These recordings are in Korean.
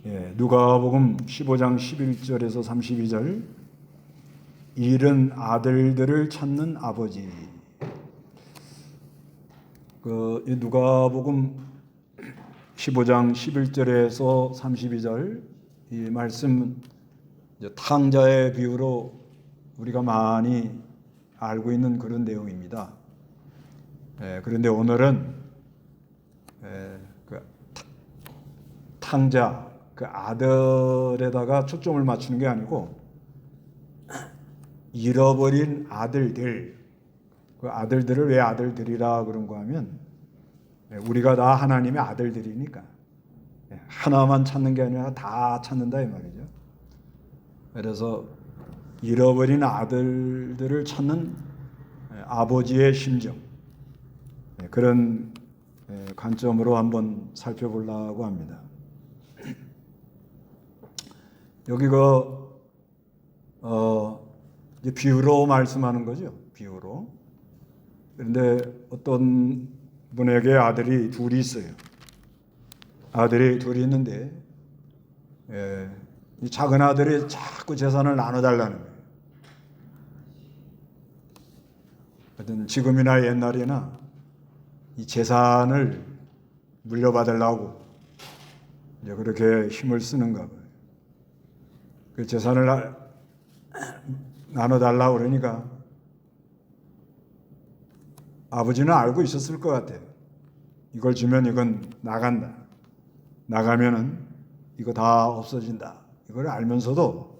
누가복음 15장 11절에서 32절. 잃은 아들들을 찾는 아버지. 누가복음 15장 11절에서 32절 이 말씀 탕자의 비유로 우리가 많이 알고 있는 그런 내용입니다. 그런데 오늘은 그 탕자, 그 아들에다가 초점을 맞추는 게 아니고 잃어버린 아들들, 그 아들들을 왜 아들들이라 그런가 하면 우리가 다 하나님의 아들들이니까 하나만 찾는 게 아니라 다 찾는다 이 말이죠. 그래서 잃어버린 아들들을 찾는 아버지의 심정, 그런 관점으로 한번 살펴보려고 합니다. 여기 비유로 말씀하는 거죠. 비유로. 그런데 어떤 분에게 아들이 둘이 있어요. 아들이 둘이 있는데 이 작은 아들이 자꾸 재산을 나눠달라는 거예요. 하여튼 지금이나 옛날이나 이 재산을 물려받으려고 이제 그렇게 힘을 쓰는가 봐요. 그 재산을 나눠달라고 그러니까 아버지는 알고 있었을 것 같아요. 이걸 주면 이건 나간다. 나가면은 이거 다 없어진다. 이걸 알면서도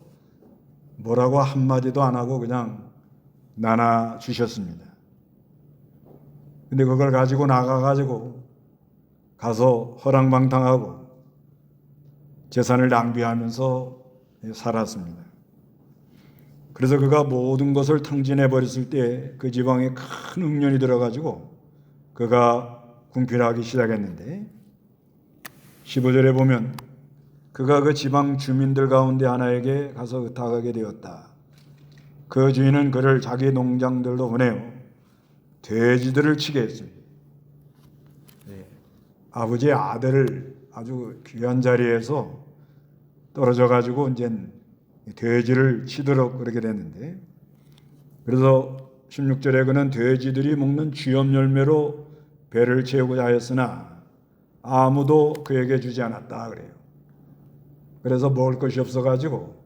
뭐라고 한마디도 안 하고 그냥 나눠 주셨습니다. 근데 그걸 가지고 나가가지고 가서 허랑방탕하고 재산을 낭비하면서 살았습니다. 그래서 그가 모든 것을 탕진해 버렸을 때 그 지방에 큰 흉년이 들어가지고 그가 궁핍하기 시작했는데 15절에 보면 그가 그 지방 주민들 가운데 하나에게 가서 의탁하게 되었다. 그 주인은 그를 자기 농장들로 보내어 돼지들을 치게 했습니다. 아버지의 아들을 아주 귀한 자리에서 떨어져 가지고 이제 돼지를 치도록 그렇게 됐는데, 그래서 16절에 그는 돼지들이 먹는 쥐염 열매로 배를 채우고자 하였으나 아무도 그에게 주지 않았다 그래요. 그래서 먹을 것이 없어 가지고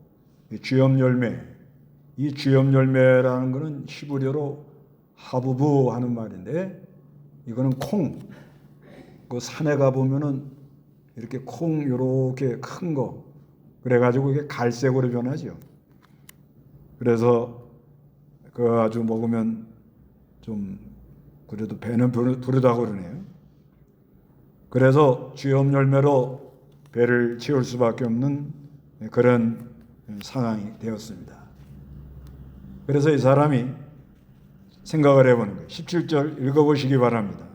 쥐염 열매, 이 쥐염 열매라는 것은 히브리어로 하부부 하는 말인데, 이거는 콩. 그 산에 가 보면은 이렇게 콩 요렇게 큰 거, 그래가지고 이게 갈색으로 변하죠. 그래서 그 아주 먹으면 좀 그래도 배는 부르다고 그러네요. 그래서 쥐염 열매로 배를 채울 수밖에 없는 그런 상황이 되었습니다. 그래서 이 사람이 생각을 해보는 거예요. 17절 읽어보시기 바랍니다.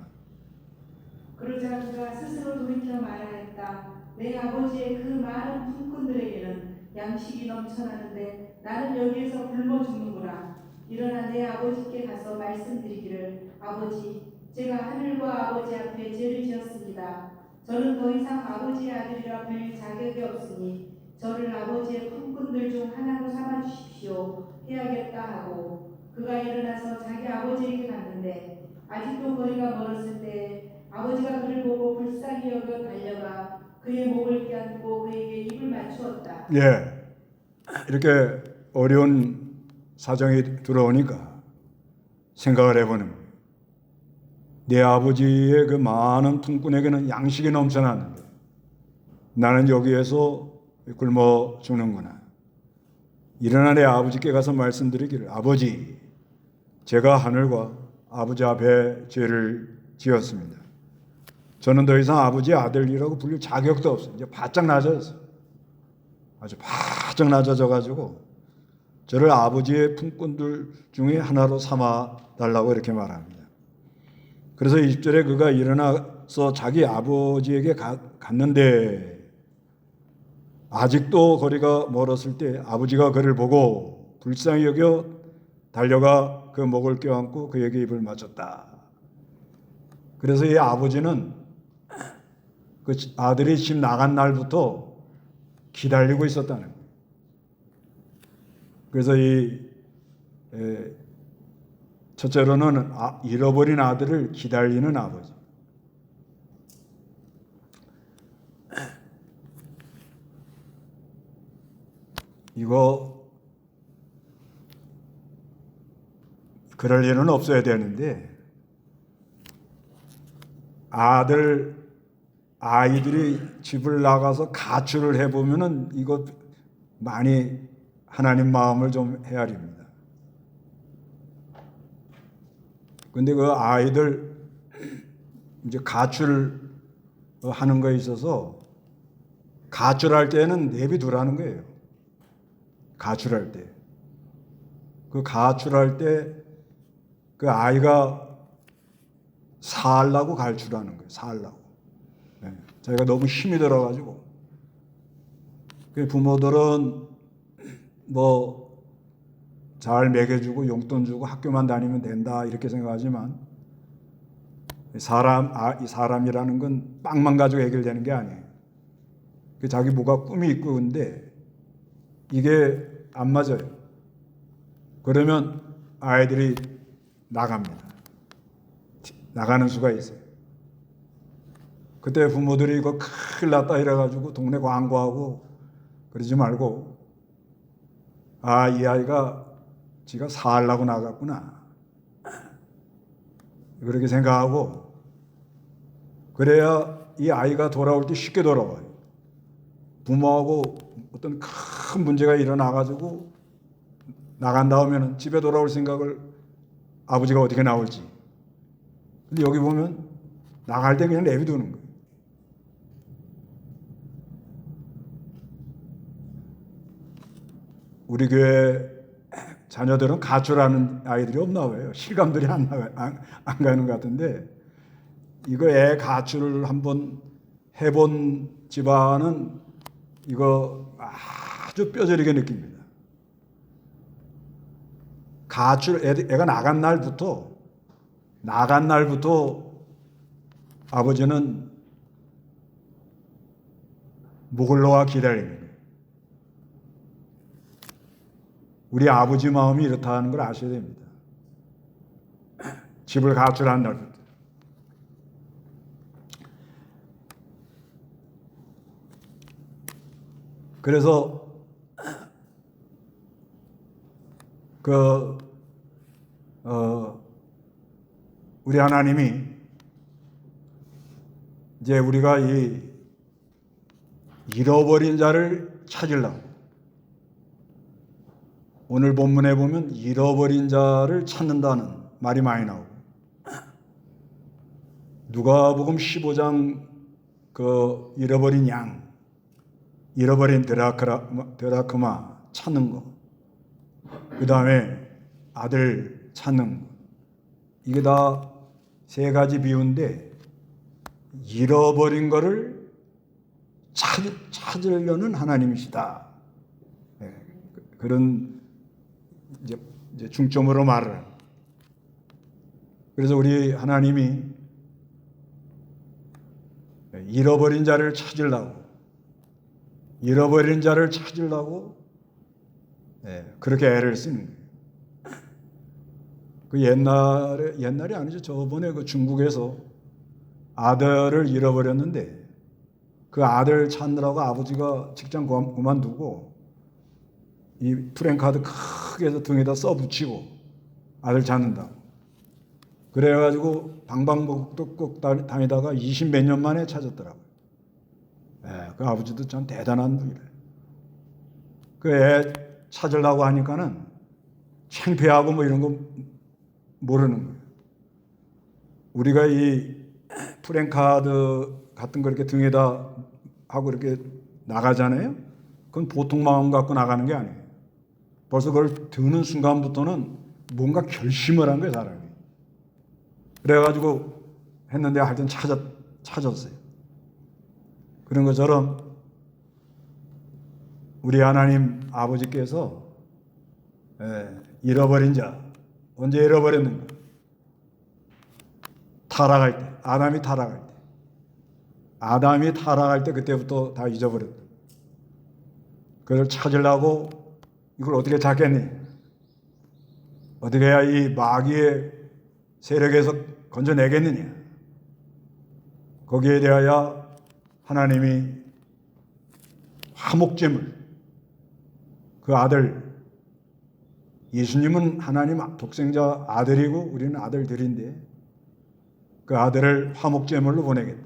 그러자 그가 스스로 돌이켜 말하였다. 내 아버지의 그 많은 품꾼들에게는 양식이 넘쳐나는데 나는 여기에서 굶어 죽는구나. 일어나 내 아버지께 가서 말씀드리기를, 아버지, 제가 하늘과 아버지 앞에 죄를 지었습니다. 저는 더 이상 아버지의 아들이라 불릴 자격이 없으니 저를 아버지의 품꾼들 중 하나로 삼아 주십시오 해야겠다 하고, 그가 일어나서 자기 아버지에게 갔는데 아직도 거리가 멀었을 때 아버지가 그를 보고 불쌍히 여겨 달려가 그의 목을 껴안고 그에게 입을 맞추었다. 이렇게 어려운 사정이 들어오니까 생각을 해보는 거예요. 내 아버지의 그 많은 품꾼에게는 양식이 넘쳐나는데 나는 여기에서 굶어 죽는구나. 일어나 내 아버지께 가서 말씀드리기를, 아버지, 제가 하늘과 아버지 앞에 죄를 지었습니다. 저는 더 이상 아버지의 아들이라고 불릴 자격도 없어요. 이제 바짝 낮아졌어요. 아주 바짝 낮아져 가지고 저를 아버지의 품꾼들 중에 하나로 삼아 달라고 이렇게 말합니다. 그래서 20절에 그가 일어나서 자기 아버지에게 갔는데 아직도 거리가 멀었을 때 아버지가 그를 보고 불쌍히 여겨 달려가 그 목을 껴안고 그에게 입을 맞췄다. 그래서 이 아버지는 그 아들이 집 나간 날부터 기다리고 있었다는 거예요. 그래서 첫째로는 잃어버린 아들을 기다리는 아버지. 이거 그럴 일은 없어야 되는데 아이들이 집을 나가서 가출을 해보면은 이거 많이 하나님 마음을 좀 헤아립니다. 근데 그 아이들 이제 가출하는 거에 있어서 가출할 때는 내비두라는 거예요. 가출할 때. 그 가출할 때 그 아이가 살라고 가출하는 거예요. 살라고. 자기가 너무 힘이 들어가지고. 그 부모들은 뭐 잘 먹여주고 용돈 주고 학교만 다니면 된다 이렇게 생각하지만 이 사람이라는 건 빵만 가지고 해결되는 게 아니에요. 자기 뭐가 꿈이 있고 근데 이게 안 맞아요. 그러면 아이들이 나갑니다. 나가는 수가 있어요. 그때 부모들이 이거 큰일 났다 이래가지고 동네 광고하고 그러지 말고 이 아이가 지가 살라고 나갔구나. 그렇게 생각하고 그래야 이 아이가 돌아올 때 쉽게 돌아와요. 부모하고 어떤 큰 문제가 일어나가지고 나간 다음에는 집에 돌아올 생각을 아버지가 어떻게 나올지. 근데 여기 보면 나갈 때 그냥 내비두는 거예요. 우리 교회 자녀들은 가출하는 아이들이 없나 봐요. 실감들이 안 가는 것 같은데 이거 애 가출을 한번 해본 집안은 이거 아주 뼈저리게 느낍니다. 애가 나간 날부터 아버지는 목을 놓아 기다리는 거예요. 우리 아버지 마음이 이렇다는 걸 아셔야 됩니다. 집을 가출한 날부터. 그래서 우리 하나님이 이제 우리가 이 잃어버린 자를 찾으려고 오늘 본문에 보면 잃어버린 자를 찾는다는 말이 많이 나오고 누가복음 15장 그 잃어버린 양, 잃어버린 드라크마 찾는 거, 그 다음에 아들 찾는 거, 이게 다 세 가지 비유인데 잃어버린 거를 찾으려는 하나님이시다. 그런 이제 중점으로 말을 해요. 그래서 우리 하나님이 잃어버린 자를 찾으려고 그렇게 애를 쓰는 거예요. 그 옛날이 아니죠. 저번에 그 중국에서 아들을 잃어버렸는데 그 아들 찾느라고 아버지가 직장 그만두고 이 프랜카드 크게 해서 등에다 써붙이고 아들 찾는다고. 그래가지고 방방곡곡 꼭 다니다가 20몇 년 만에 찾았더라고요. 그 아버지도 참 대단한 분이래요. 그 애 찾으려고 하니까는 창피하고 뭐 이런 거 모르는 거예요. 우리가 이 프랜카드 같은 거 이렇게 등에다 하고 이렇게 나가잖아요. 그건 보통 마음 갖고 나가는 게 아니에요. 벌써 그걸 드는 순간부터는 뭔가 결심을 한 거예요, 사람이. 그래가지고 했는데 하여튼 찾았어요. 그런 것처럼 우리 하나님 아버지께서 잃어버린 자, 언제 잃어버렸는가? 타락할 때, 아담이 타락할 때 그때부터 다 잊어버렸다. 그걸 찾으려고 이걸 어떻게 찾겠니? 어떻게 해야 이 마귀의 세력에서 건져내겠느냐? 거기에 대하여 하나님이 화목제물, 그 아들, 예수님은 하나님 독생자 아들이고 우리는 아들들인데 그 아들을 화목제물로 보내겠다.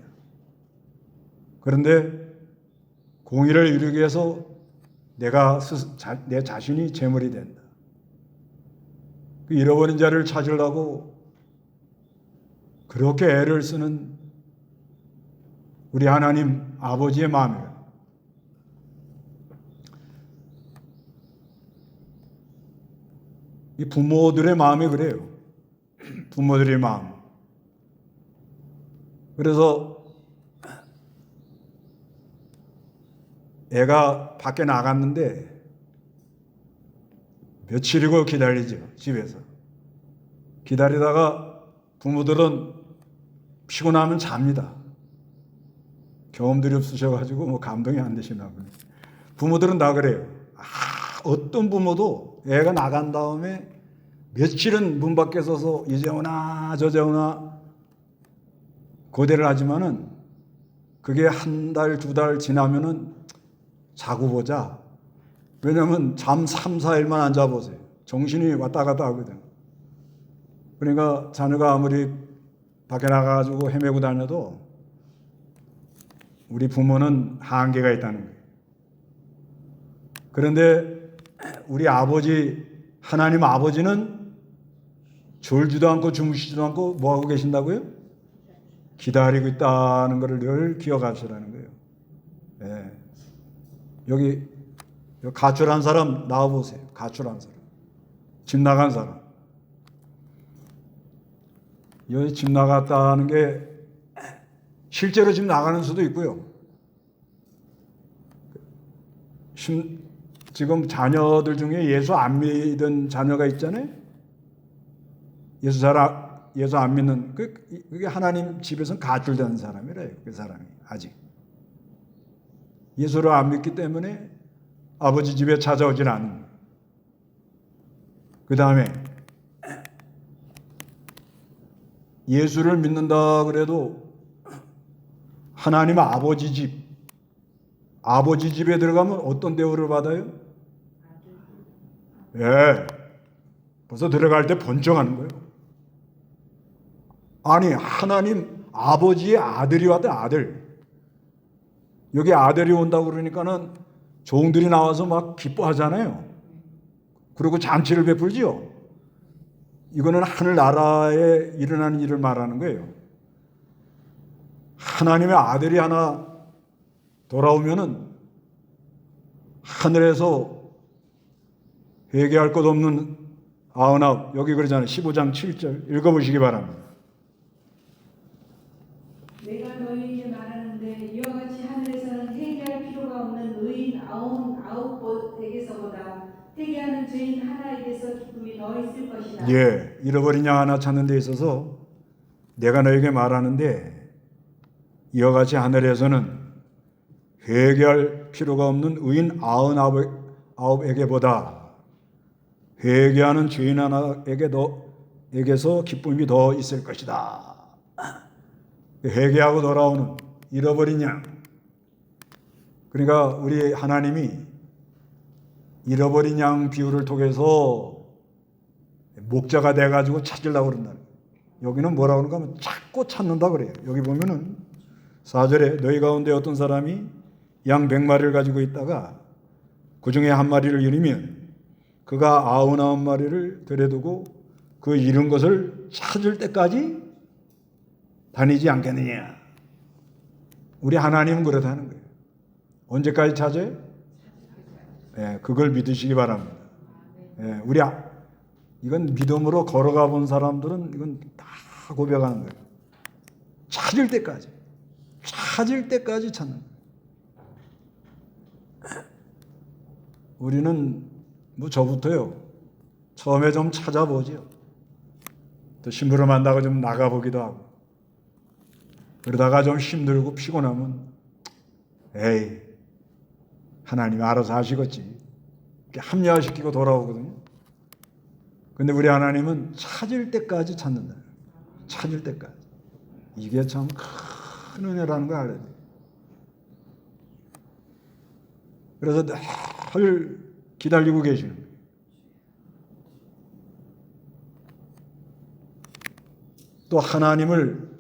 그런데 공의를 이루기 위해서 내 자신이 제물이 된다. 그 잃어버린 자를 찾으려고 그렇게 애를 쓰는 우리 하나님 아버지의 마음이에요. 이 부모들의 마음이 그래요. 부모들의 마음. 그래서 애가 밖에 나갔는데 며칠이고 기다리죠. 집에서. 기다리다가 부모들은 피곤하면 잡니다. 경험들이 없으셔가지고 뭐 감동이 안 되시나 보네. 부모들은 다 그래요. 어떤 부모도 애가 나간 다음에 며칠은 문 밖에 서서 이제 오나 저제 오나 고대를 하지만은 그게 한 달, 두 달 지나면은 자고 보자. 왜냐면 잠 3, 4일만 안 자보세요. 정신이 왔다 갔다 하거든. 그러니까 자녀가 아무리 밖에 나가가지고 헤매고 다녀도 우리 부모는 한계가 있다는 거예요. 그런데 우리 아버지, 하나님 아버지는 졸지도 않고 주무시지도 않고 뭐하고 계신다고요? 기다리고 있다는 것을 늘 기억하시라는 거예요. 예. 여기 가출한 사람 나와보세요. 가출한 사람. 집 나간 사람. 여기 집 나갔다는 게 실제로 집 나가는 수도 있고요. 지금 자녀들 중에 예수 안 믿은 자녀가 있잖아요. 예수 안 믿는 그게 하나님 집에서는 가출된 사람이래요. 그 사람이 아직 예수를 안 믿기 때문에 아버지 집에 찾아오질 않는. 그 다음에 예수를 믿는다 그래도 하나님 아버지 집에 들어가면 어떤 대우를 받아요? 예, 벌써 들어갈 때 번쩍하는 거예요. 아니, 하나님 아버지의 아들이 왔다, 아들. 여기 아들이 온다고 그러니까는 종들이 나와서 막 기뻐하잖아요. 그리고 잔치를 베풀지요. 이거는 하늘나라에 일어나는 일을 말하는 거예요. 하나님의 아들이 하나 돌아오면은 하늘에서 회개할 것 없는 99, 여기 그러잖아요. 15장 7절 읽어보시기 바랍니다. 내가 너희에게 말하는데 이와 같이 하늘에서는 회개할 필요가 없는 의인 99에게서보다 회개하는 죄인 하나에게서 기쁨이 더 있을 것이다. 예, 잃어버린 양 하나 찾는 데 있어서 내가 너에게 말하는데 이와 같이 하늘에서는 회개할 필요가 없는 의인 99에게보다 회개하는 죄인 하나에게서 기쁨이 더 있을 것이다. 회개하고 돌아오는 잃어버린 양. 그러니까 우리 하나님이 잃어버린 양 비유를 통해서 목자가 돼가지고 찾으려고 그런다. 여기는 뭐라고 그러는가 하면 찾고 찾는다 그래요. 여기 보면은 4절에 너희 가운데 어떤 사람이 양 100마리를 가지고 있다가 그 중에 한 마리를 잃으면 그가 99마리를 들여두고 그 잃은 것을 찾을 때까지 다니지 않겠느냐. 우리 하나님은 그렇다는 거예요. 언제까지 찾아요? 예, 그걸 믿으시기 바랍니다. 예, 이건 믿음으로 걸어가 본 사람들은 이건 다 고백하는 거예요. 찾을 때까지 찾는 거예요. 우리는 뭐 저부터요. 처음에 좀 찾아보죠. 또 심부름한다고 좀 나가보기도 하고. 그러다가 좀 힘들고 피곤하면 에이 하나님이 알아서 하시겠지. 합리화시키고 돌아오거든요. 근데 우리 하나님은 찾을 때까지 찾는다. 찾을 때까지. 이게 참 큰 은혜라는 걸 알아야 돼. 그래서 늘 기다리고 계시는 거예요. 또 하나님을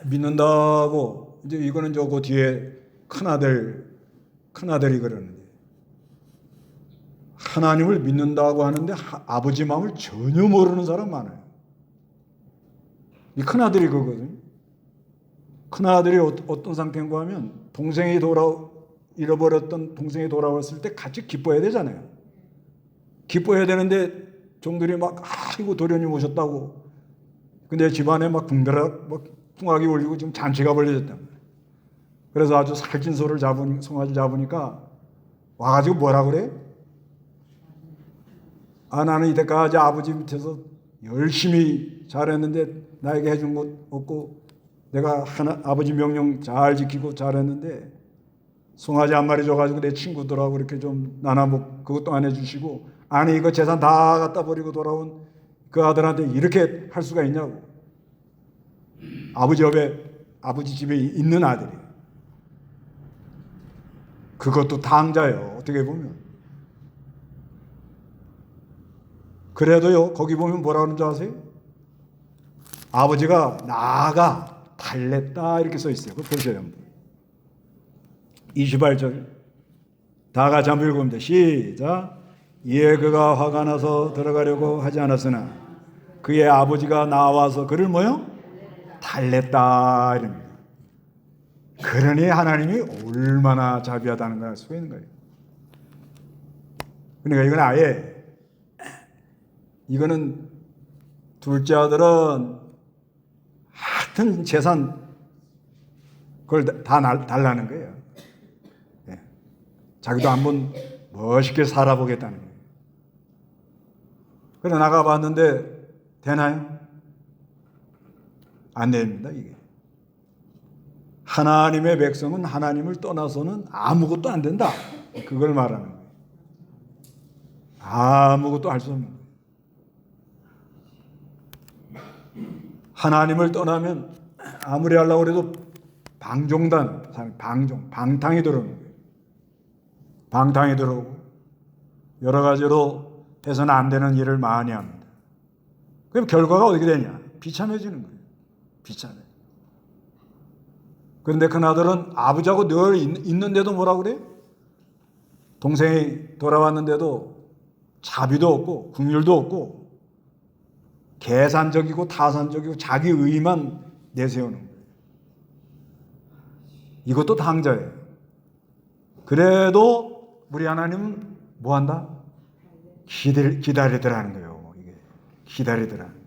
믿는다고 이제 이거는 저거 뒤에 큰아들이 그러는데 하나님을 믿는다고 하는데 아버지 마음을 전혀 모르는 사람 많아요. 이 큰아들이 그거거든요. 큰아들이 어떤 상태인가 하면 잃어버렸던 동생이 돌아왔을 때 같이 기뻐해야 되잖아요. 기뻐해야 되는데 종들이 막 아이고 도련님 오셨다고. 근데 집안에 막 풍악이 울리고 지금 잔치가 벌려졌다. 그래서 아주 살찐 송아지를 잡으니까 와가지고 뭐라 그래? 나는 이때까지 아버지 밑에서 열심히 잘했는데 나에게 해준 것 없고 내가 아버지 명령 잘 지키고 잘했는데 송아지 한 마리 줘가지고 내 친구들하고 이렇게 좀 나눠 그것도 안 해주시고 아니 이거 재산 다 갖다 버리고 돌아온 그 아들한테 이렇게 할 수가 있냐고. 아버지 집에 있는 아들이. 그것도 당자예요. 어떻게 보면. 그래도요 거기 보면 뭐라 그러는 줄 아세요? 아버지가 나아가 달랬다 이렇게 써 있어요. 그거 보셔야 합니다. 28절 다 같이 한번 읽어봅니다. 시작. 이에 그가 화가 나서 들어가려고 하지 않았으나 그의 아버지가 나와서 그를 뭐요? 달랬다 이럽니다. 그러니 하나님이 얼마나 자비하다는 걸 알 수가 있는 거예요. 그러니까 이건 아예 이거는 둘째 아들은 하여튼 재산 그걸 다 달라는 거예요. 예. 자기도 한번 멋있게 살아보겠다는 거예요. 그래 나가봤는데 되나요? 안 됩니다. 이게 하나님의 백성은 하나님을 떠나서는 아무것도 안 된다. 그걸 말하는 거예요. 아무것도 할 수 없는 거예요. 하나님을 떠나면 아무리 하려고 해도 방탕이 들어오는 거예요. 방탕이 들어오고 여러 가지로 해서는 안 되는 일을 많이 합니다. 그럼 결과가 어떻게 되냐? 비참해지는 거예요. 비참해. 그런데 큰아들은 아버지하고 늘 있는데도 뭐라 그래? 동생이 돌아왔는데도 자비도 없고 긍휼도 없고 계산적이고 타산적이고 자기 의만 내세우는 거예요. 이것도 당자예요. 그래도 우리 하나님은 뭐 한다? 기다리더라는 거예요. 이게 기다리더라는 거예요.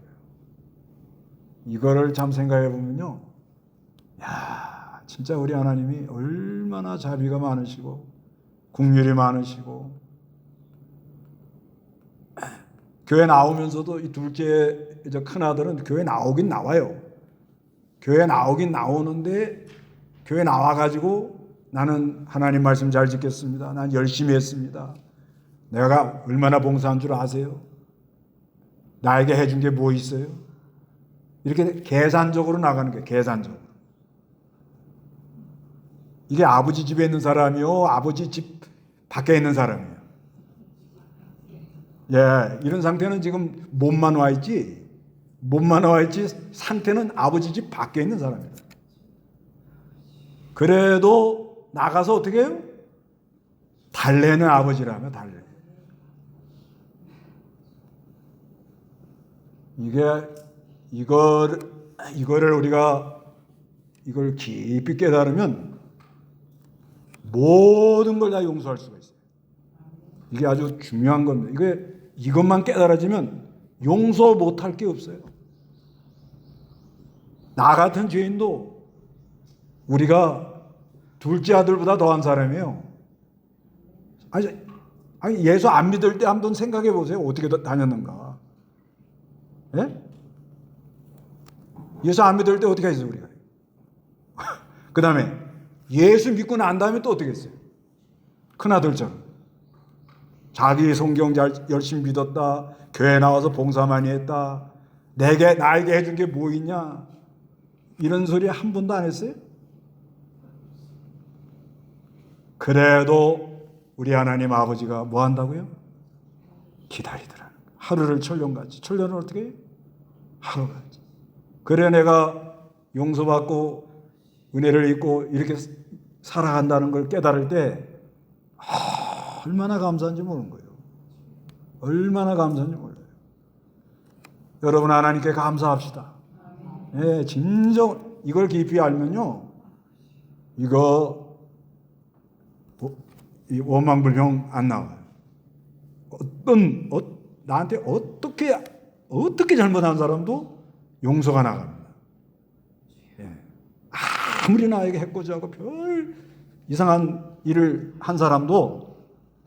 이거를 참 생각해 보면요. 야, 진짜 우리 하나님이 얼마나 자비가 많으시고 긍휼이 많으시고 교회 나오면서도 이 둘째 큰 아들은 교회 나오긴 나와요. 교회 나오긴 나오는데 교회 나와가지고 나는 하나님 말씀 잘 지켰습니다. 난 열심히 했습니다. 내가 얼마나 봉사한 줄 아세요? 나에게 해준 게 뭐 있어요? 이렇게 계산적으로 나가는 거예요. 계산적으로. 이게 아버지 집에 있는 사람이요, 아버지 집 밖에 있는 사람이에요. 예, 이런 상태는 지금 몸만 와 있지, 상태는 아버지 집 밖에 있는 사람이에요. 그래도 나가서 어떻게 해요? 달래는 아버지라며 달래. 이거를 우리가 이걸 깊이 깨달으면 모든 걸 다 용서할 수가 있어요. 이게 아주 중요한 겁니다. 이것만 깨달아지면 용서 못할 게 없어요. 나 같은 죄인도 우리가 둘째 아들보다 더한 사람이에요. 아니 예수 안 믿을 때 한번 생각해 보세요. 어떻게 다녔는가? 예? 예수 안 믿을 때 어떻게 했어요, 우리가? 그 다음에 예수 믿고 난 다음에 또 어떻게 했어요? 큰아들처럼. 자기 성경 잘 열심히 믿었다. 교회 나와서 봉사 많이 했다. 나에게 해준 게 뭐 있냐? 이런 소리 한 번도 안 했어요? 그래도 우리 하나님 아버지가 뭐 한다고요? 기다리더라. 하루를 천년같이. 천년을 어떻게 해요? 하루같이. 그래 내가 용서받고 은혜를 입고 이렇게 살아간다는 걸 깨달을 때 얼마나 감사한지 모르는 거예요. 얼마나 감사한지 몰라요. 여러분 하나님께 감사합시다. 예, 진정 이걸 깊이 알면요. 이거 이 원망불평 안 나와요. 나한테 어떻게 잘못한 사람도 용서가 나갑니다. 예. 아무리 나에게 해코지하고 별 이상한 일을 한 사람도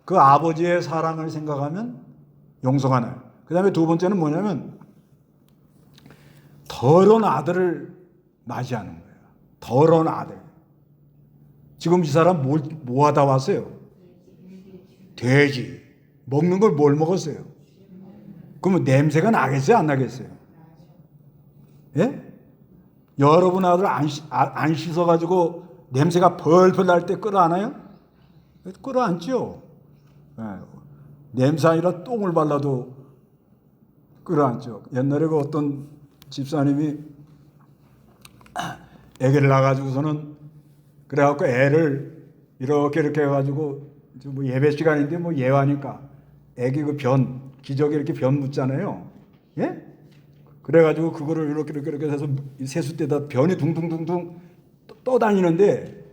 그 아버지의 사랑을 생각하면 용서가 나요. 그 다음에 두 번째는 뭐냐면 더러운 아들을 맞이하는 거예요. 더러운 아들. 지금 이 사람 뭐 하다 왔어요? 돼지. 먹는 걸 뭘 먹었어요? 그러면 냄새가 나겠어요? 안 나겠어요? 예? 여러분 아들 안 씻어가지고 냄새가 벌벌 날 때 끌어안아요? 끌어안죠. 예. 냄새 아니라 똥을 발라도 끌어안죠. 옛날에 그 어떤 집사님이 애기를 낳아가지고서는 그래갖고 애를 이렇게 해가지고 뭐 예배 시간인데 뭐 예화니까 애기 그 기저귀 이렇게 변 묻잖아요. 예? 그래가지고 그거를 이렇게 해서 세숫대다 변이 둥둥둥둥 떠다니는데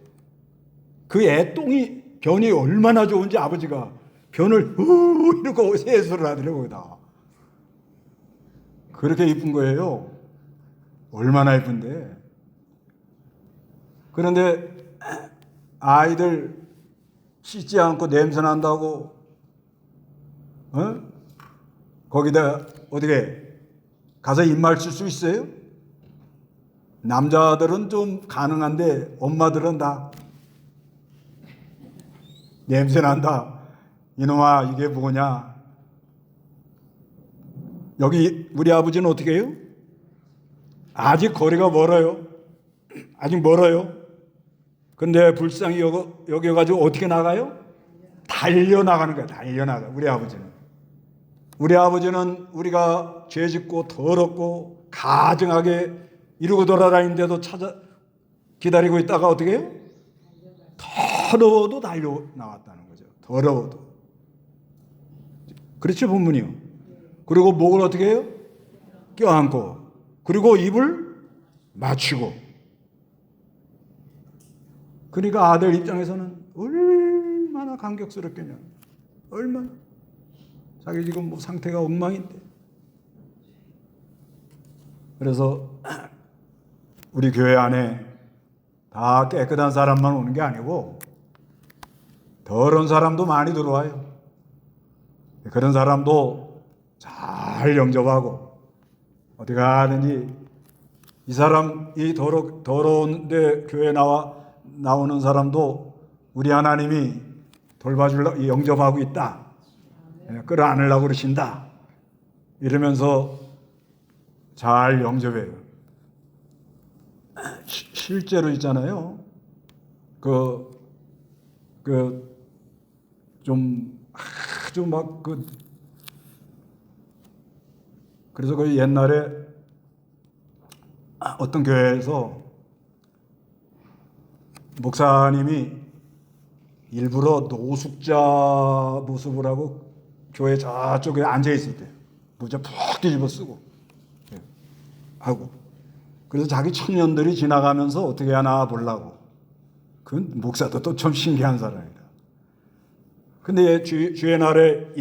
그 애 변이 얼마나 좋은지 아버지가 변을 이러고 세수를 하더라고요. 거기다. 그렇게 이쁜 거예요. 얼마나 이쁜데. 그런데 아이들 씻지 않고 냄새 난다고 거기다 어떻게 가서 입맛 쓸 수 있어요? 남자들은 좀 가능한데 엄마들은 다 냄새 난다. 이놈아 이게 뭐냐. 여기 우리 아버지는 어떻게 해요? 아직 거리가 멀어요. 아직 멀어요. 근데 불쌍히 여겨가지고 어떻게 나가요? 달려나가는 거야. 달려나가. 우리 아버지는. 우리 아버지는 우리가 죄짓고 더럽고 가증하게 이러고 돌아다니는데도 기다리고 있다가 어떻게 해요? 더러워도 달려나왔다는 거죠. 더러워도. 그렇죠, 본문이요. 그리고 목을 어떻게 해요? 껴안고. 그리고 입을 맞추고. 그러니까 아들 입장에서는 얼마나 감격스럽겠냐. 얼마나. 자기 지금 뭐 상태가 엉망인데. 그래서 우리 교회 안에 다 깨끗한 사람만 오는 게 아니고 더러운 사람도 많이 들어와요. 그런 사람도 잘 영접하고 어디 가든지 이 사람이 더러운데 교회 나오는 사람도 우리 하나님이 영접하고 있다. 끌어안으려고 그러신다. 이러면서 잘 영접해요. 실제로 있잖아요. 좀 아주 그래서 그 옛날에 어떤 교회에서 목사님이 일부러 노숙자 모습을 하고 교회 저쪽에 앉아 있을 때 모자 푹 뒤집어 쓰고 하고 그래서 자기 청년들이 지나가면서 어떻게 하나 보려고. 그건 목사도 또 좀 신기한 사람이다. 근데 주의 날에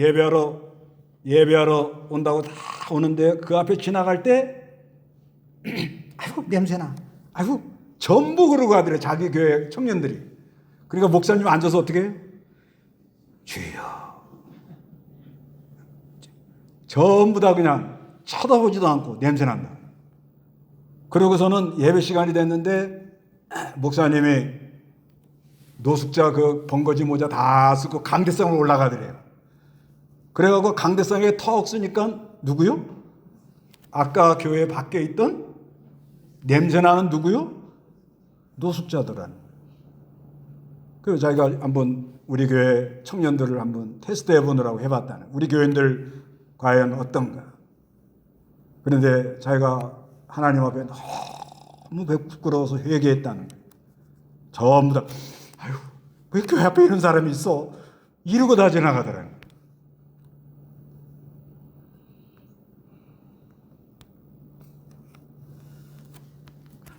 예배하러 온다고 다 오는데 그 앞에 지나갈 때 아이고 냄새나. 아이고 전부 그러고 하더래. 자기 교회 청년들이. 그러니까 목사님 앉아서 어떻게 해요? 주여. 전부 다 그냥 쳐다보지도 않고 냄새난다. 그러고서는 예배 시간이 됐는데 목사님이 노숙자 그 번거지 모자 다 쓰고 강대성을 올라가더래요. 그래가지고 강대성에 턱 쓰니까 누구요? 아까 교회 밖에 있던 냄새나는 누구요? 노숙자들은. 그래서 자기가 한번 우리 교회 청년들을 한번 테스트 해보느라고 해봤다는. 우리 교인들 과연 어떤가. 그런데 자기가 하나님 앞에 너무 부끄러워서 회개했다는 거예요. 전부 다 아유 왜 교회 앞에 이런 사람이 있어? 이러고 다 지나가더라고요.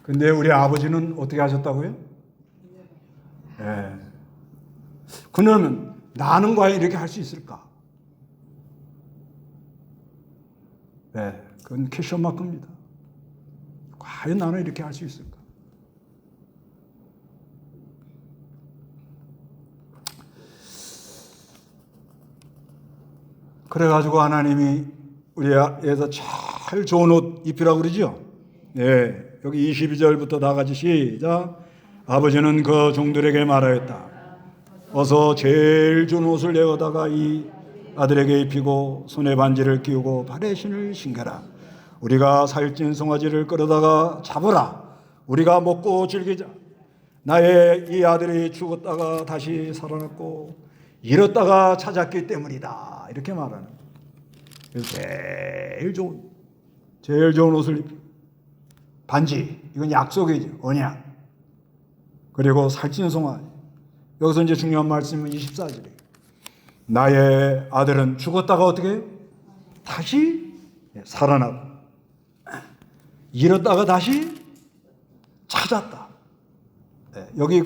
근데 우리 아버지는 어떻게 하셨다고요? 예. 그러면 나는 과연 이렇게 할 수 있을까? 네, 그건 퀘션 마크입니다. 과연 나는 이렇게 할 수 있을까? 그래가지고 하나님이 우리에서 제일 좋은 옷 입히라고 그러죠? 네, 여기 22절부터 다 같이 시작. 아버지는 그 종들에게 말하였다. 어서 제일 좋은 옷을 내어다가 이 아들에게 입히고 손에 반지를 끼우고 발에 신을 신겨라. 우리가 살찐 송아지를 끌어다가 잡으라. 우리가 먹고 즐기자. 나의 이 아들이 죽었다가 다시 살아났고 잃었다가 찾았기 때문이다. 이렇게 말하는 거예요. 그래서 제일 좋은 옷을 입히고 반지, 이건 약속이죠. 언약. 그리고 살찐 송아지. 여기서 이제 중요한 말씀은 24절이에요. 나의 아들은 죽었다가 어떻게 해요? 다시 살아나고 잃었다가 다시 찾았다. 네, 여기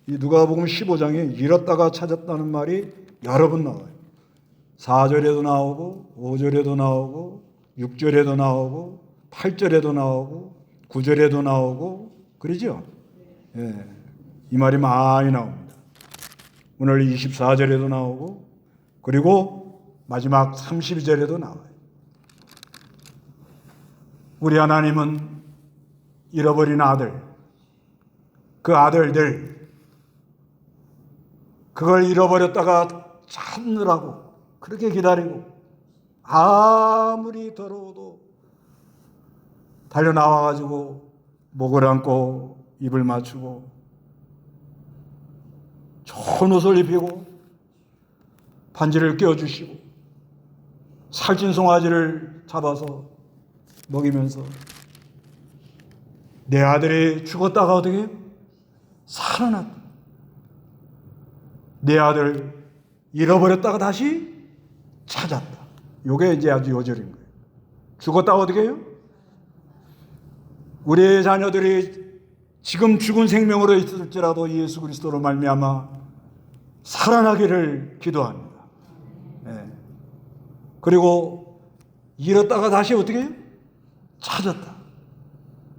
누가복음 15장에 잃었다가 찾았다는 말이 여러 번 나와요. 4절에도 나오고 5절에도 나오고 6절에도 나오고 8절에도 나오고 9절에도 나오고 그러죠? 네, 이 말이 많이 나옵니다. 오늘 24절에도 나오고 그리고 마지막 32절에도 나와요. 우리 하나님은 잃어버린 아들, 그 아들들, 그걸 잃어버렸다가 찾느라고 그렇게 기다리고 아무리 더러워도 달려나와가지고 목을 안고 입을 맞추고 좋은 옷을 입히고 반지를 껴주시고 살찐 송아지를 잡아서 먹이면서 내 아들이 죽었다가 어떻게 살아났다. 내 아들 잃어버렸다가 다시 찾았다. 이게 이제 아주 요절인 거예요. 죽었다가 어떻게 해요? 우리의 자녀들이 지금 죽은 생명으로 있을지라도 예수 그리스도로 말미암아 살아나기를 기도합니다. 네. 그리고 잃었다가 다시 어떻게 해요? 찾았다.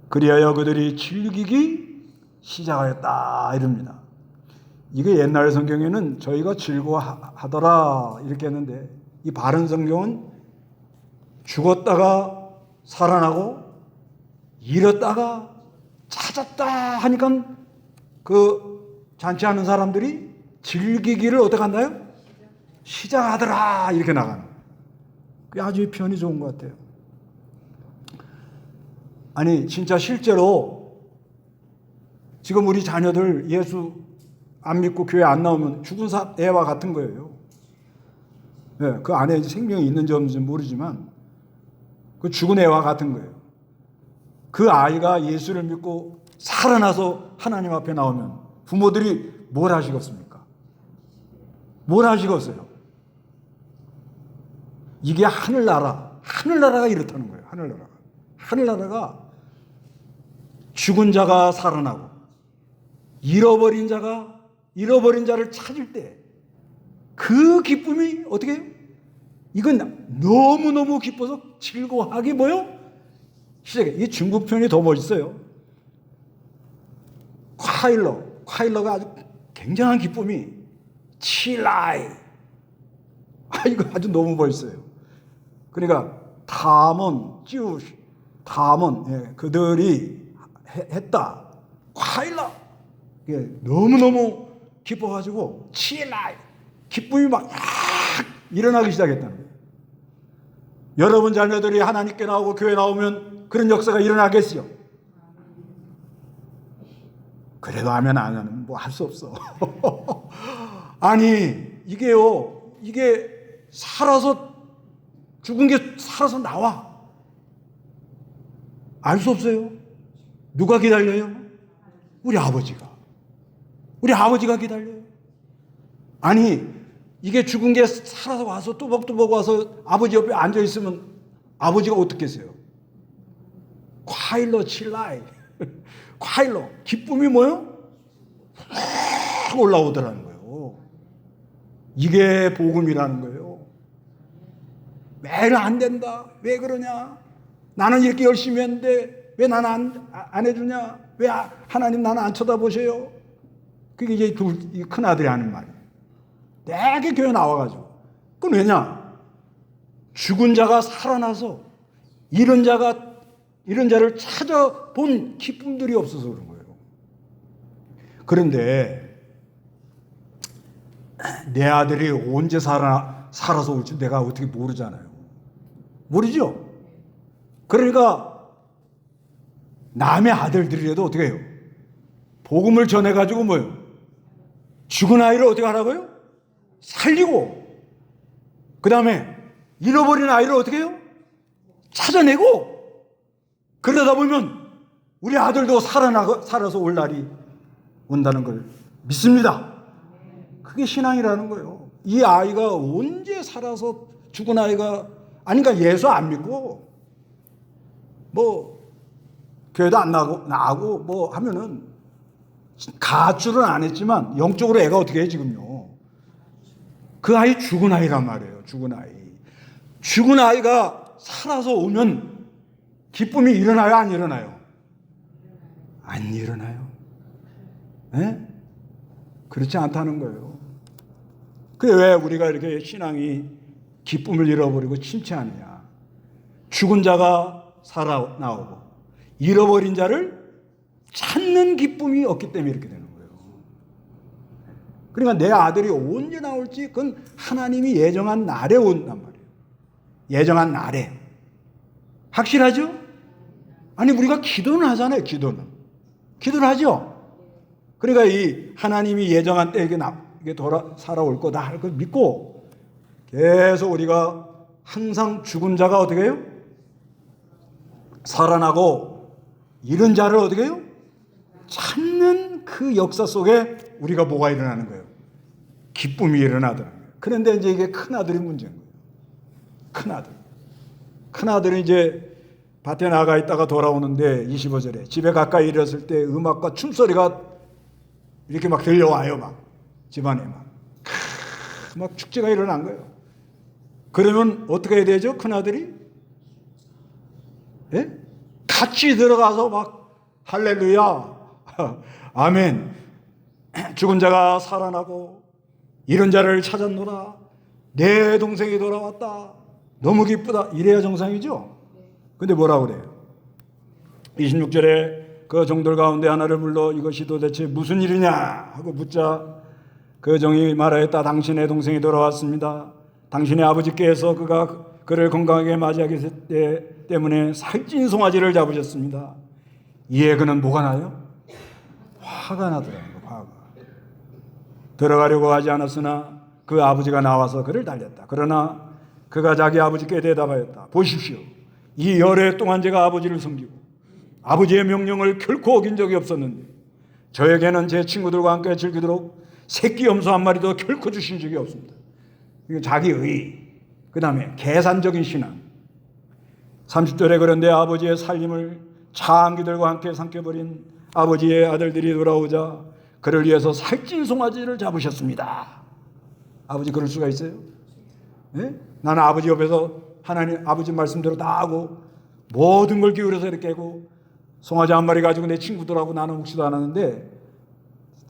그리하여 그들이 즐기기 시작하였다 이럽니다. 이게 옛날 성경에는 저희가 즐거워하더라 이렇게 했는데 이 바른 성경은 죽었다가 살아나고 잃었다가 찾았다 하니까 그 잔치하는 사람들이 즐기기를 어떻게 한다요? 시작하더라 이렇게 나가는 거예요. 그게 아주 표현이 좋은 것 같아요. 아니 진짜 실제로 지금 우리 자녀들 예수 안 믿고 교회 안 나오면 죽은 애와 같은 거예요. 네, 그 안에 생명이 있는지 없는지 모르지만 그 죽은 애와 같은 거예요. 그 아이가 예수를 믿고 살아나서 하나님 앞에 나오면 부모들이 뭘 하시겠습니까? 뭘 하시겠어요? 이게 하늘나라가 이렇다는 거예요. 하늘나라가 죽은 자가 살아나고 잃어버린 자를 찾을 때 그 기쁨이 어떻게 해요? 이건 너무너무 기뻐서 즐거워하기 뭐요? 시작해. 이 중국 표현이 더 멋있어요. 콰일러가 아주 굉장한 기쁨이 치라이. 이거 아주 너무 멋있어요. 그러니까 탐은 그들이 했다. 콰일러 너무너무 기뻐가지고 치라 기쁨이 막 일어나기 시작했다는 거예요. 여러분 자녀들이 하나님께 나오고 교회 나오면 그런 역사가 일어나겠어요? 그래도 하면 안 하면 뭐 할 수 없어. 아니 이게 살아서 죽은 게 살아서 나와. 알 수 없어요. 누가 기다려요? 우리 아버지가 기다려요. 아니 이게 죽은 게 살아서 와서 뚜벅뚜벅 와서 아버지 옆에 앉아 있으면 아버지가 어떻겠어요? 콰일로 칠라이 콰일로 기쁨이 뭐요? 확 올라오더라는 거예요. 이게 복음이라는 거예요. 매일 안 된다. 왜 그러냐? 나는 이렇게 열심히 했는데 왜 나는 안 해주냐? 왜 하나님 나는 안 쳐다보세요? 그게 이제 큰 아들이 하는 말이에요. 내게 교회 나와가지고. 그건 왜냐? 죽은 자가 살아나서 이런 자를 찾아본 기쁨들이 없어서 그런 거예요. 그런데 내 아들이 언제 살아서 올지 내가 어떻게 모르잖아요. 모르죠? 그러니까 남의 아들들이라도 어떻게 해요? 복음을 전해가지고 뭐예요? 죽은 아이를 어떻게 하라고요? 살리고 그 다음에 잃어버린 아이를 어떻게 해요? 찾아내고 그러다 보면 우리 아들도 살아서 올 날이 온다는 걸 믿습니다. 그게 신앙이라는 거예요. 이 아이가 언제 살아서 죽은 아이가 아니까 예수 안 믿고 뭐 교회도 안 나가고 뭐 하면은 가출은 안 했지만 영적으로 애가 어떻게 해 지금요. 그 아이 죽은 아이란 말이에요. 죽은 아이가 살아서 오면 기쁨이 일어나요? 안 일어나요? 안 일어나요. 네? 그렇지 않다는 거예요. 그래 왜 우리가 이렇게 신앙이 기쁨을 잃어버리고 침체하느냐. 죽은 자가 살아나오고 잃어버린 자를 찾는 기쁨이 없기 때문에 이렇게 되는 거예요. 그러니까 내 아들이 언제 나올지 그건 하나님이 예정한 날에 온단 말이에요. 예정한 날에. 확실하죠? 아니 우리가 기도는 하잖아요. 기도는 하죠. 그러니까 이 하나님이 예정한 때에 이게 살아올 거다 할 걸 믿고 계속 우리가 항상 죽은 자가 어떻게 해요? 살아나고 이런 자를 어떻게 해요? 찾는 그 역사 속에 우리가 뭐가 일어나는 거예요? 기쁨이 일어나더라는 거예요. 그런데 이제 이게 큰아들이 문제인 거예요. 큰아들이 이제 밭에 나가 있다가 돌아오는데 25절에 집에 가까이 이르렀을 때 음악과 춤소리가 이렇게 막 들려와요. 막 집안에 막 축제가 일어난 거예요. 그러면 어떻게 해야 되죠? 큰아들이? 예? 같이 들어가서 막 할렐루야 아멘 죽은 자가 살아나고 이런 자를 찾았노라 내 동생이 돌아왔다 너무 기쁘다 이래야 정상이죠. 근데 뭐라고 그래요? 26절에 그 종들 가운데 하나를 불러 이것이 도대체 무슨 일이냐 하고 묻자 그 종이 말하였다. 당신의 동생이 돌아왔습니다. 당신의 아버지께서 그가 그를 건강하게 맞이하기 때문에 살찐 송아지를 잡으셨습니다. 이에 그는 뭐가 나요? 화가 나더라고요. 화가. 들어가려고 하지 않았으나 그 아버지가 나와서 그를 달렸다. 그러나 그가 자기 아버지께 대답하였다. 보십시오. 이 열흘 동안 제가 아버지를 섬기고 아버지의 명령을 결코 어긴 적이 없었는데 저에게는 제 친구들과 함께 즐기도록 새끼 염소 한 마리도 결코 주신 적이 없습니다. 이게 자기 의. 그 다음에 계산적인 신앙. 30절에 그런데 아버지의 살림을 장기들과 함께 삼켜버린 아버지의 아들들이 돌아오자 그를 위해서 살찐 송아지를 잡으셨습니다. 아버지 그럴 수가 있어요? 네? 나는 아버지 옆에서 하나님 아버지 말씀대로 다 하고 모든 걸 기울여서 이렇게 하고 송아지 한 마리 가지고 내 친구들하고 나는 먹지도 않았는데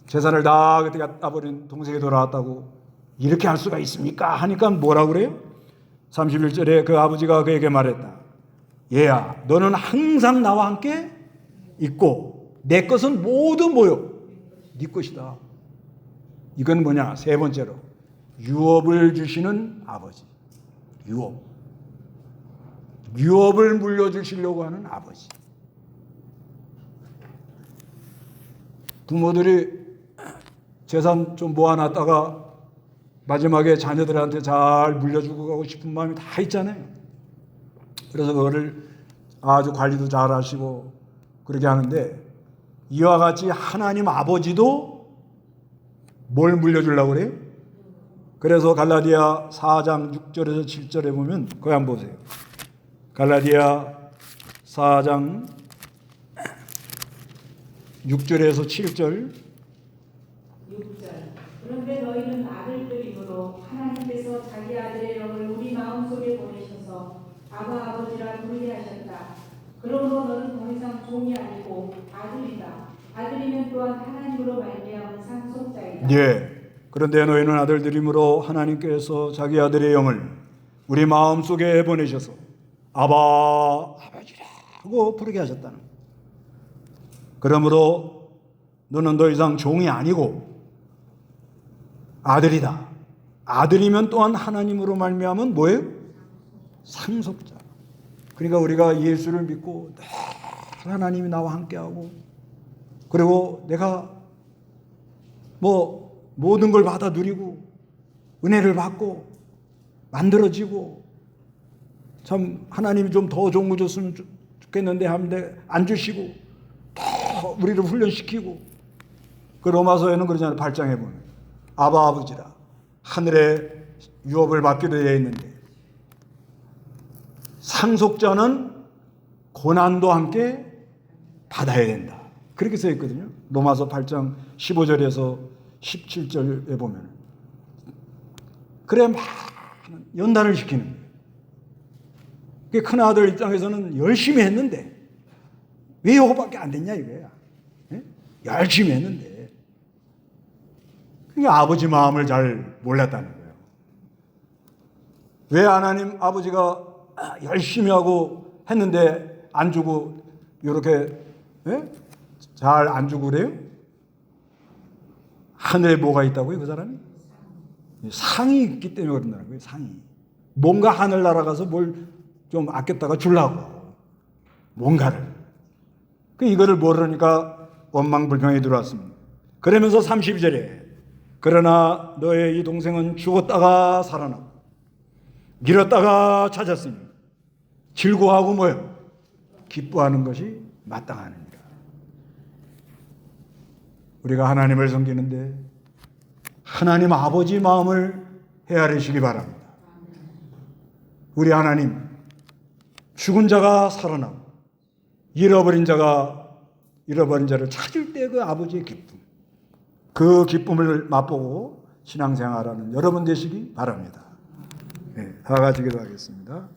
재산을 다 그때 갖다 버린 동생이 돌아왔다고 이렇게 할 수가 있습니까? 하니까 뭐라고 그래요? 31절에 그 아버지가 그에게 말했다. 얘야 너는 항상 나와 함께 있고 내 것은 모두 뭐요? 네 것이다. 이건 뭐냐? 세 번째로 유업을 주시는 아버지. 유업을 물려주시려고 하는 아버지. 부모들이 재산 좀 모아놨다가 마지막에 자녀들한테 잘 물려주고 가고 싶은 마음이 다 있잖아요. 그래서 그거를 아주 관리도 잘 하시고 그렇게 하는데, 이와 같이 하나님 아버지도 뭘 물려주려고 그래요? 그래서 갈라디아 4장 6절에서 7절에 보면 거기 한번 보세요. 갈라디아 4장 6절에서 7절. 6절. 그런데 너희는 아들들이므로 하나님께서 자기 아들의 영을 우리 마음속에 보내셔서 아바 아버지라 부르게 하셨다. 그러므로 너는 더 이상 종이 아니고 아들이다. 아들이면 또한 하나님으로 말미암은 상속자이다. 예. 그런데 너희는 아들들이므로 하나님께서 자기 아들의 영을 우리 마음속에 보내셔서 아바 아버지라고 부르게 하셨다는 거예요. 그러므로 너는 더 이상 종이 아니고 아들이다. 아들이면 또한 하나님으로 말미암은 뭐예요? 상속자. 그러니까 우리가 예수를 믿고 늘 하나님이 나와 함께하고, 그리고 내가 뭐 모든 걸 받아 누리고 은혜를 받고 만들어지고, 참 하나님이 좀 더 좋은 거 줬으면 좋겠는데 하는데 안 주시고 더 우리를 훈련시키고, 그 로마서에는 그러잖아요. 8장에 보면 아바 아버지라 하늘의 유업을 받기로 되어 있는데, 상속자는 고난도 함께 받아야 된다. 그렇게 써 있거든요. 로마서 8장 15절에서 17절에 보면. 그래 막 연단을 시키는 거예요. 큰 아들 입장에서는 열심히 했는데 왜 이거밖에 안 됐냐 이거야. 예? 열심히 했는데. 그러니까 아버지 마음을 잘 몰랐다는 거예요. 왜 하나님 아버지가 열심히 하고 했는데 안 주고 이렇게 잘 안 주고 그래요? 하늘에 뭐가 있다고요, 그 사람이? 상이 있기 때문에 그런다는 거예요. 상이. 뭔가 하늘 날아가서 뭘 좀 아꼈다가 주려고. 뭔가를. 이거를 모르니까 원망불평이 들어왔습니다. 그러면서 32절에 그러나 너의 이 동생은 죽었다가 살아나고 잃었다가 찾았으니 즐거워하고 뭐요? 기뻐하는 것이 마땅하느니라. 우리가 하나님을 섬기는데 하나님 아버지 마음을 헤아리시기 바랍니다. 우리 하나님, 죽은 자가 살아나고 잃어버린 자를 찾을 때 그 아버지의 기쁨, 그 기쁨을 맛보고 신앙생활하는 여러분 되시기 바랍니다. 네, 다 같이 기도하겠습니다.